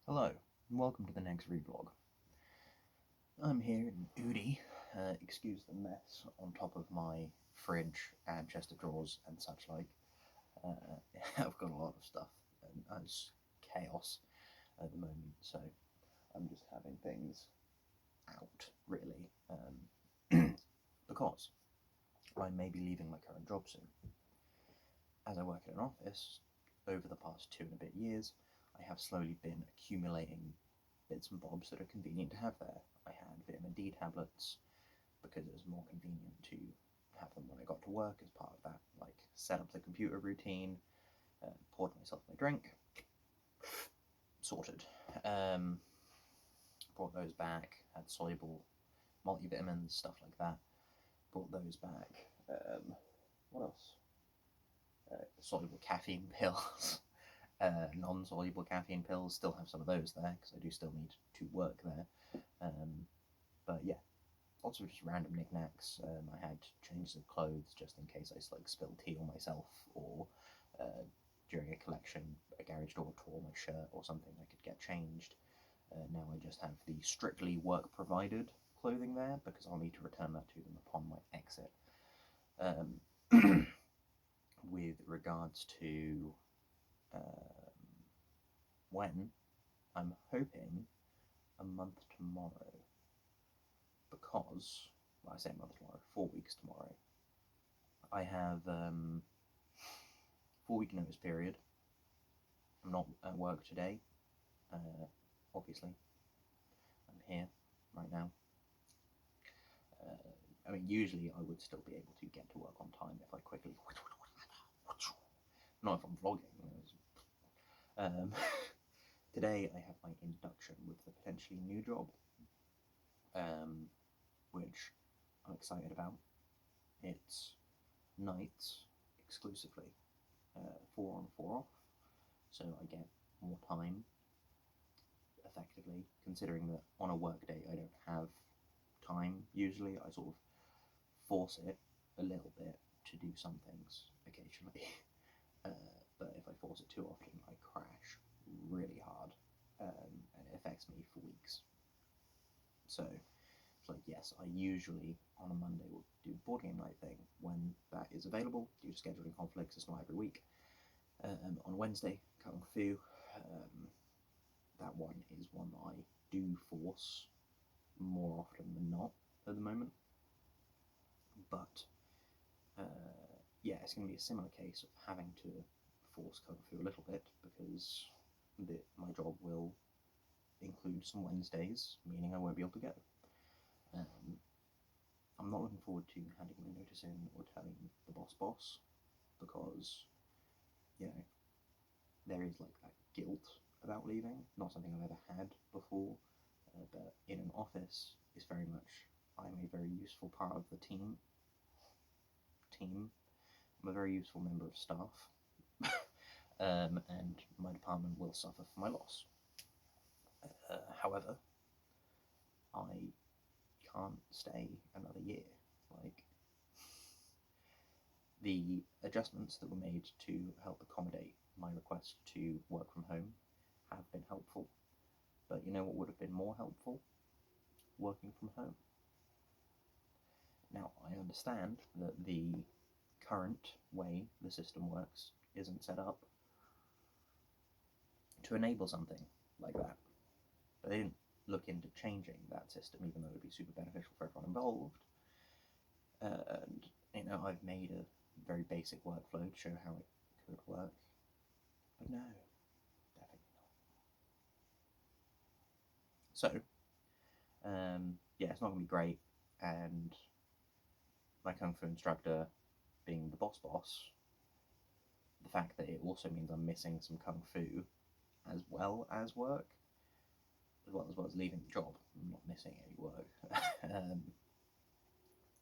Hello, and welcome to the Next ReeVlog. I'm here in Udi. Excuse the mess on top of my fridge and chest of drawers and such like. I've got a lot of stuff and it's chaos at the moment, so I'm just having things out, really, because I may be leaving my current job soon. As I work in an office, over the past 2.5 years, I have slowly been accumulating bits and bobs that are convenient to have there. I had vitamin D tablets because it was more convenient to have them when I got to work as part of that, like, set up the computer routine, poured myself my drink, sorted. Brought those back, had soluble multivitamins, stuff like that. Brought those back. What else? Soluble caffeine pills. Non-soluble caffeine pills, still have some of those there because I do still need to work there. But yeah, lots of just random knickknacks. I had changes of clothes just in case I spilled tea on myself, or during a collection, a garage door tore my shirt or something, I could get changed. Now I just have the strictly work-provided clothing there because I'll need to return that to them upon my exit. With regards to when, I'm hoping a month tomorrow, because, well, I say a month tomorrow, 4 weeks tomorrow. I have 4 week notice period. I'm not at work today, obviously. I'm here right now. I mean, usually I would still be able to get to work on time if I quickly... Not if I'm vlogging. Today I have my induction with the potentially new job, which I'm excited about. It's nights exclusively, 4 on 4 off, so I get more time, effectively, considering that on a work day I don't have time usually. I sort of force it a little bit to do some things occasionally, but if I force it too often I crash really hard, and it affects me for weeks. So it's like, yes, I usually on a Monday will do board game night thing when that is available due to scheduling conflicts. It's not every week. On Wednesday, Kung Fu. That one is one that I do force more often than not at the moment. But yeah, it's going to be a similar case of having to force Kung Fu a little bit because my job will include some Wednesdays, meaning I won't be able to go. I'm not looking forward to handing my notice in or telling the boss because, you know, there is like that guilt about leaving. Not something I've ever had before, but in an office, it's very much, I'm a very useful part of the team. I'm a very useful member of staff, and my department will suffer for my loss. However, I can't stay another year. Like, the adjustments that were made to help accommodate my request to work from home have been helpful, but you know what would have been more helpful? Working from home. Now, I understand that the current way the system works isn't set up to enable something like that. But they didn't look into changing that system, even though it would be super beneficial for everyone involved. And, you know, I've made a very basic workflow to show how it could work. But no, definitely not. So, yeah, it's not going to be great, and my Kung Fu instructor being the boss, the fact that it also means I'm missing some Kung Fu as well as work, as well as leaving the job. I'm not missing any work.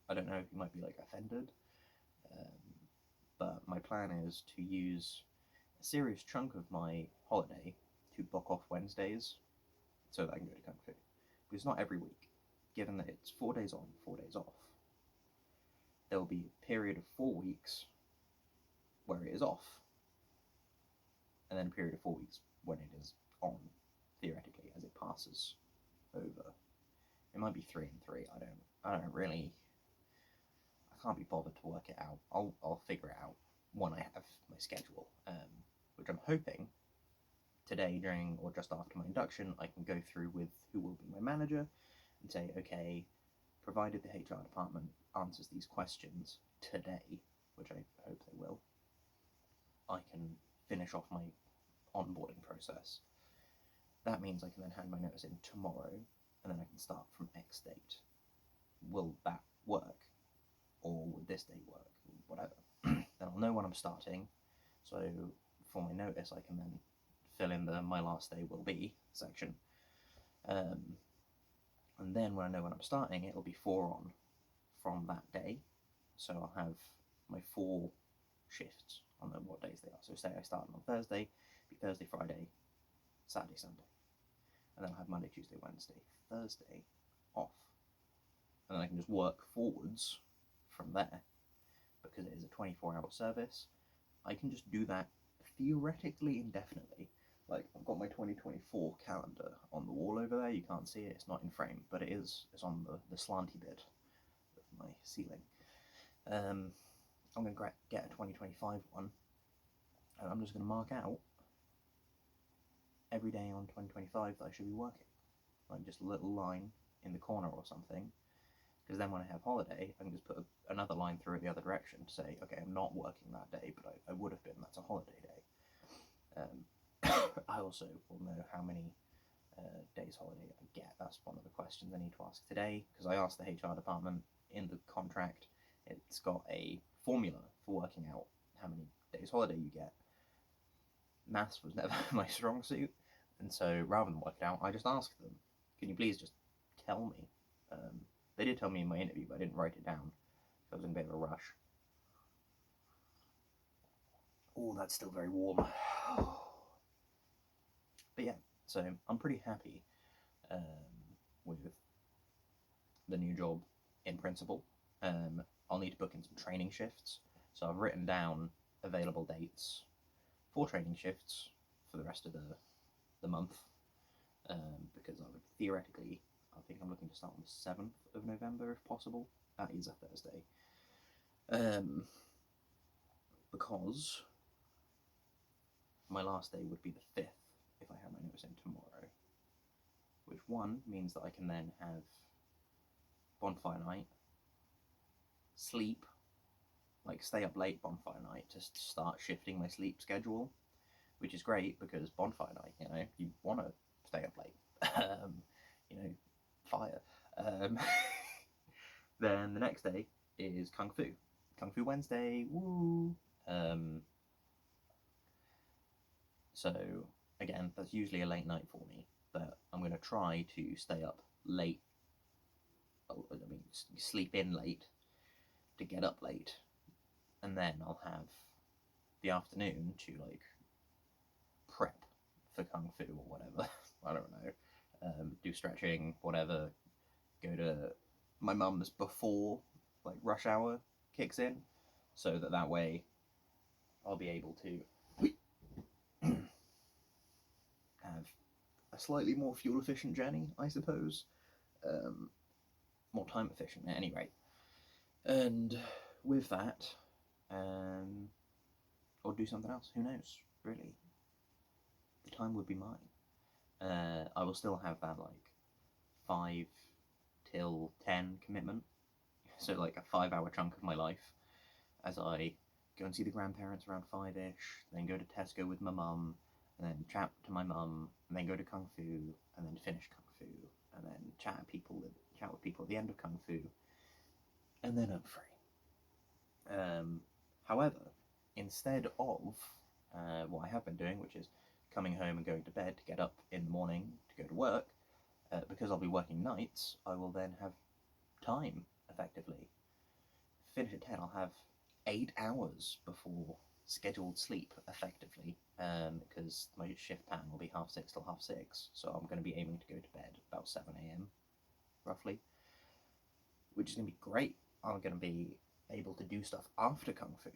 I don't know if you might be like offended, but my plan is to use a serious chunk of my holiday to book off Wednesdays so that I can go to Kung Fu. Because not every week, given that it's 4 days on, 4 days off, there will be a period of 4 weeks where it is off, and then a period of 4 weeks when it is on, theoretically. might be 3 and 3. I don't really. I can't be bothered to work it out. I'll figure it out when I have my schedule, which I'm hoping today during or just after my induction I can go through with who will be my manager and say, okay, provided the HR department answers these questions today, which I hope they will, I can finish off my onboarding process. That means I can then hand my notice in tomorrow, and then I can start from X date. Will that work? Or would this date work? Whatever. Then I'll know when I'm starting, so for my notice I can then fill in the my last day will be section. And then when I know when I'm starting, it'll be 4 on from that day. So I'll have my 4 shifts on what days they are. So say I start on Thursday, be Thursday, Friday, Saturday, Sunday. And then I'll have Monday, Tuesday, Wednesday, Thursday off. And then I can just work forwards from there. Because it is a 24-hour service, I can just do that theoretically indefinitely. Like, I've got my 2024 calendar on the wall over there. You can't see it, it's not in frame, but it's on the slanty bit of my ceiling. I'm going to get a 2025 one, and I'm just going to mark out every day on 2025 that I should be working. Like, just a little line in the corner or something, because then when I have holiday, I can just put another line through it the other direction to say, okay, I'm not working that day, but I would have been, that's a holiday day. I also will know how many days holiday I get. That's one of the questions I need to ask today, because I asked the HR department in the contract. It's got a formula for working out how many days holiday you get. Maths was never my strong suit, and so rather than work it out, I just asked them, can you please just tell me? They did tell me in my interview, but I didn't write it down. I was in a bit of a rush. Oh, that's still very warm. But yeah, so I'm pretty happy with the new job in principle. I'll need to book in some training shifts. So I've written down available dates for training shifts for the rest of the month. Because I would theoretically, I think I'm looking to start on the 7th of November if possible. That is a Thursday. Because my last day would be the 5th if I had my notice in tomorrow. Which one means that I can then have bonfire night, sleep, like stay up late bonfire night to start shifting my sleep schedule, which is great because bonfire night, you know, you want to stay up late. You know, fire. Then the next day is Kung Fu. Kung Fu Wednesday, woo! So, again, that's usually a late night for me, but I'm going to try to stay up late, sleep in late to get up late, and then I'll have the afternoon to, like, prep for Kung Fu or whatever. I don't know. Do stretching, whatever, go to my mum's before, like, rush hour kicks in, so that way I'll be able to have a slightly more fuel efficient journey, I suppose. More time efficient at any rate. And with that, or do something else, who knows, really. The time would be mine. I will still have that, like, 5 till 10 commitment, so like a 5-hour chunk of my life, as I go and see the grandparents around 5-ish, then go to Tesco with my mum, and then chat to my mum, and then go to Kung Fu, and then finish Kung Fu, and then chat with people at the end of Kung Fu, and then I'm free. However, instead of what I have been doing, which is coming home and going to bed to get up in the morning to go to work, because I'll be working nights, I will then have time, effectively. Finish at 10, I'll have 8 hours before scheduled sleep, effectively, because my shift pattern will be 6:30 till 6:30, so I'm going to be aiming to go to bed about 7 a.m, roughly, which is going to be great. I'm going to be able to do stuff after Kung Fu,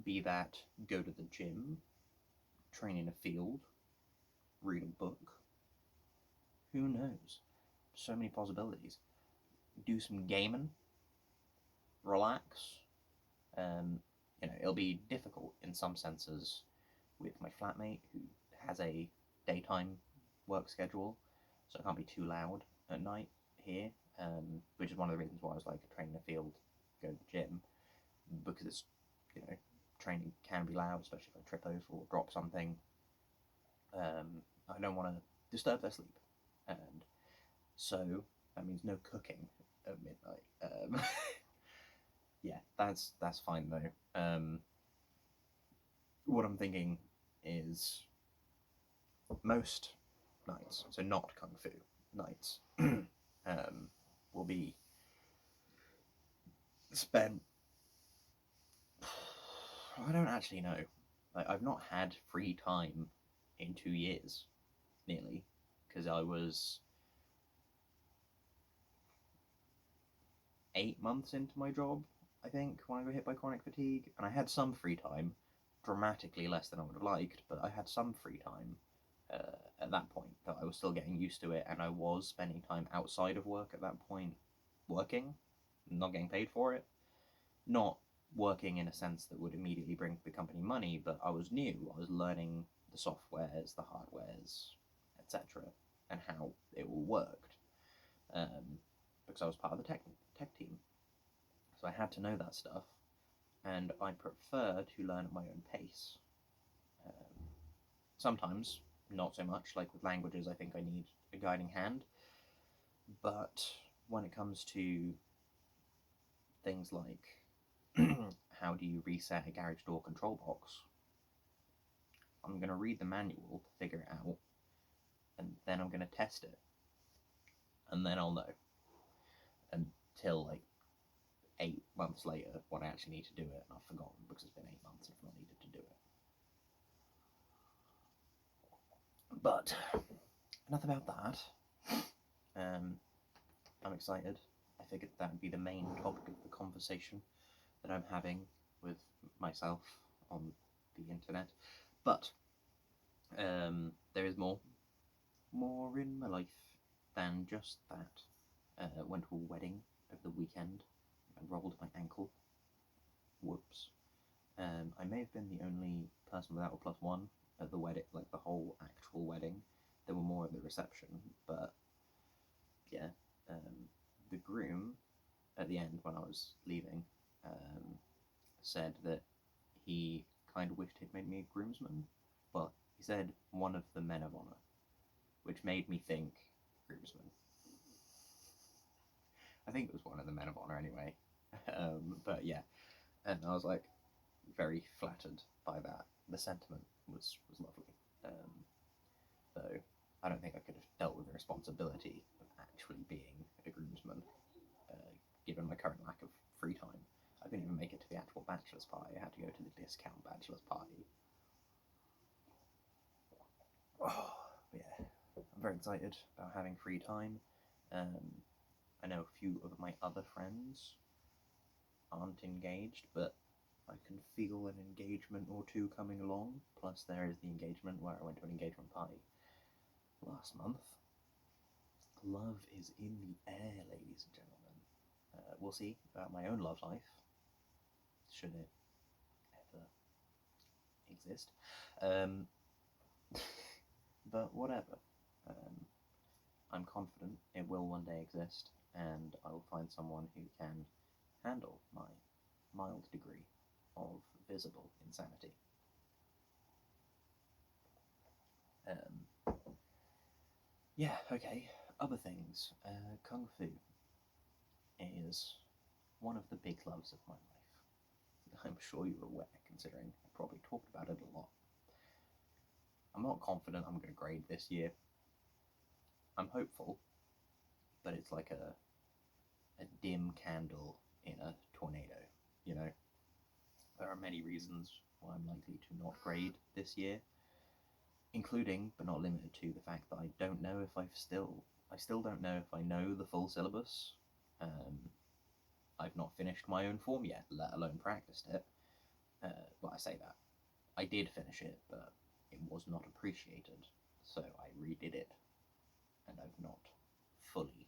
be that go to the gym, train in a field, read a book, who knows? so many possibilities. Do some gaming, relax. It'll be difficult in some senses with my flatmate who has a daytime work schedule, so I can't be too loud at night here, which is one of the reasons why I was like training the field, go to the gym, because it's, training can be loud, especially if I trip over or drop something. I don't want to disturb their sleep, and so that means no cooking at midnight. Yeah, that's fine though. What I'm thinking is most nights, so not kung fu nights, will be spent. I don't actually know. Like, I've not had free time in 2 years, nearly, because I was 8 months into my job, I think, when I got hit by chronic fatigue, and I had some free time, dramatically less than I would have liked, but I had some free time at that point. That I was still getting used to it, and I was spending time outside of work at that point, working, not getting paid for it, not working in a sense that would immediately bring the company money, but I was new. I was learning the softwares, the hardwares, etc., and how it all worked, because I was part of the tech team. So I had to know that stuff, and I prefer to learn at my own pace. Sometimes, not so much, like with languages, I think I need a guiding hand, but when it comes to things like how do you reset a garage door control box, I'm going to read the manual to figure it out, and then I'm going to test it, and then I'll know. Until like 8 months later, when I actually need to do it, and I've forgotten because it's been 8 months and I've not needed to do it. But enough about that. I'm excited. I figured that would be the main topic of the conversation that I'm having with myself on the internet. But there is more in my life than just that. Went to a wedding over the weekend. I rolled my ankle. Whoops. I may have been the only person without a +1 at the wedding, like the whole actual wedding. There were more at the reception, but yeah. The groom, at the end when I was leaving, said that he kind of wished he'd made me a groomsman, but he said one of the men of honor, which made me think groomsman. I think it was one of the men of honor anyway. But yeah, and I was like very flattered by that. The sentiment was lovely. Though I don't think I could have dealt with the responsibility of actually being a groomsman, given my current lack of free time. I couldn't even make it to the actual bachelor's party. I had to go to the discount bachelor's party. Oh, yeah, I'm very excited about having free time. I know a few of my other friends aren't engaged, but I can feel an engagement or two coming along. Plus, there is the engagement where I went to an engagement party last month. Love is in the air, ladies and gentlemen. We'll see about my own love life, should it ever exist. But whatever. I'm confident it will one day exist, and I will find someone who can handle my mild degree of visible insanity. Yeah, okay. Other things. Kung Fu is one of the big loves of my life. I'm sure you're aware, considering I probably talked about it a lot. I'm not confident I'm going to grade this year. I'm hopeful, but it's like a dim candle in a tornado, you know? There are many reasons why I'm likely to not grade this year, including, but not limited to, the fact that I don't know if I still don't know if I know the full syllabus. I've not finished my own form yet, let alone practiced it. Well, I say that. I did finish it, but it was not appreciated, so I redid it, and I've not fully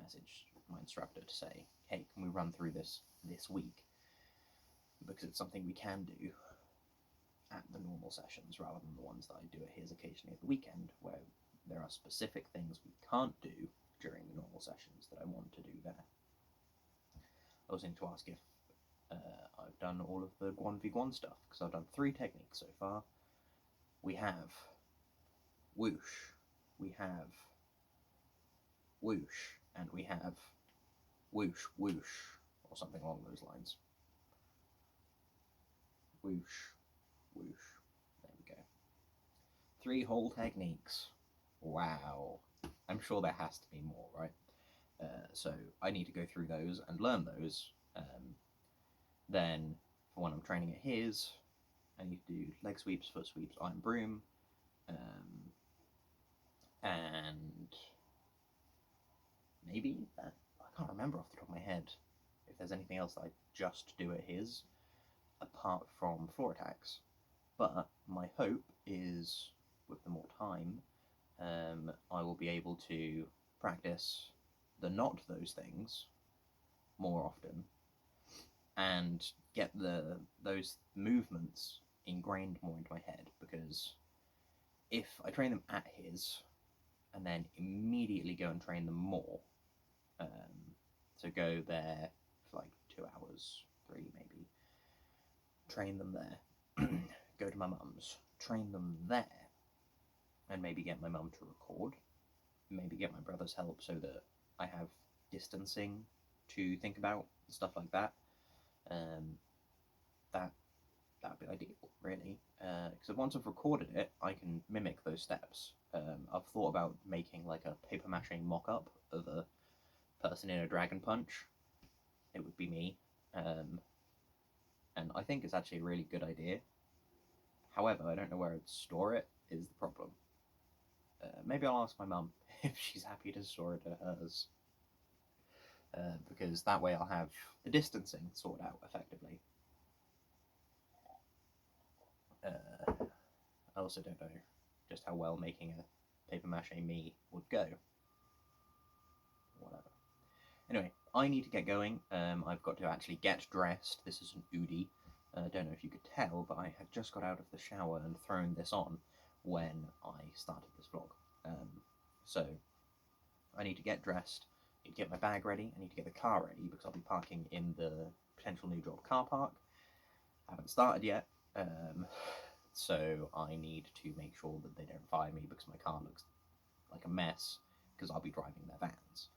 message my instructor to say, hey, can we run through this week? Because it's something we can do at the normal sessions rather than the ones that I do at his occasionally at the weekend, where there are specific things we can't do during the normal sessions that I want to do there. I was going to ask if I've done all of the Guan v Guan stuff, because I've done 3 techniques so far. We have whoosh, we have whoosh, and we have whoosh, whoosh, or something along those lines. Whoosh, whoosh. There we go. 3 whole techniques. Wow. I'm sure there has to be more, right? So I need to go through those and learn those. Then, for when I'm training at his, I need to do leg sweeps, foot sweeps, iron broom, and maybe that, I can't remember off the top of my head if there's anything else that I just do at his, apart from floor attacks. But my hope is, with the more time, I will be able to practice the not those things more often, and get those movements ingrained more into my head, because if I train them at his, and then immediately go and train them more, so go there for like 2 hours, 3 maybe, train them there, go to my mum's, train them there, and maybe get my mum to record, maybe get my brother's help so that I have distancing to think about, stuff like that. That would be ideal, really, because once I've recorded it, I can mimic those steps. I've thought about making like a paper mache mock-up of a person in a dragon punch. It would be me, and I think it's actually a really good idea. However, I don't know where I'd store it, is the problem. Maybe I'll ask my mum if she's happy to store it at hers, because that way I'll have the distancing sorted out effectively. I also don't know just how well making a paper mache me would go. Whatever. Anyway, I need to get going. I've got to actually get dressed. This is an Udi. I don't know if you could tell, but I had just got out of the shower and thrown this on when I started this vlog. So I need to get dressed, I need to get my bag ready, I need to get the car ready, because I'll be parking in the potential new job car park. I haven't started yet, so I need to make sure that they don't fire me because my car looks like a mess, because I'll be driving their vans.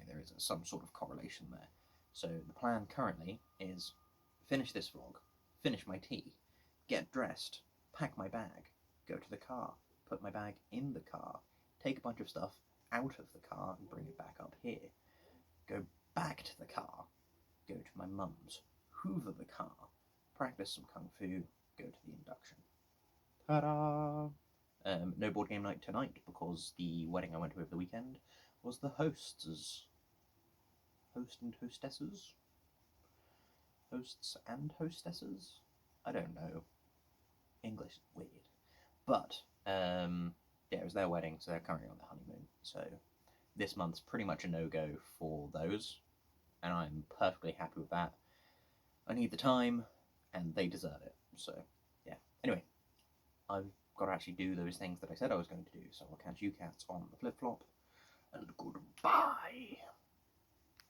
There is some sort of correlation there. So the plan currently is finish this vlog, finish my tea, get dressed, pack my bag, go to the car, put my bag in the car, take a bunch of stuff out of the car and bring it back up here, go back to the car, go to my mum's, hoover the car, practice some kung fu, go to the induction. Ta-da! No board game night tonight, because the wedding I went to over the weekend was the hosts' host and hostesses? Hosts and hostesses? I don't know. English is weird. But, yeah, it was their wedding, so they're currently on their honeymoon. So this month's pretty much a no-go for those, and I'm perfectly happy with that. I need the time, and they deserve it. So, yeah. Anyway, I've got to actually do those things that I said I was going to do, so I'll catch you cats on the flip-flop, and goodbye!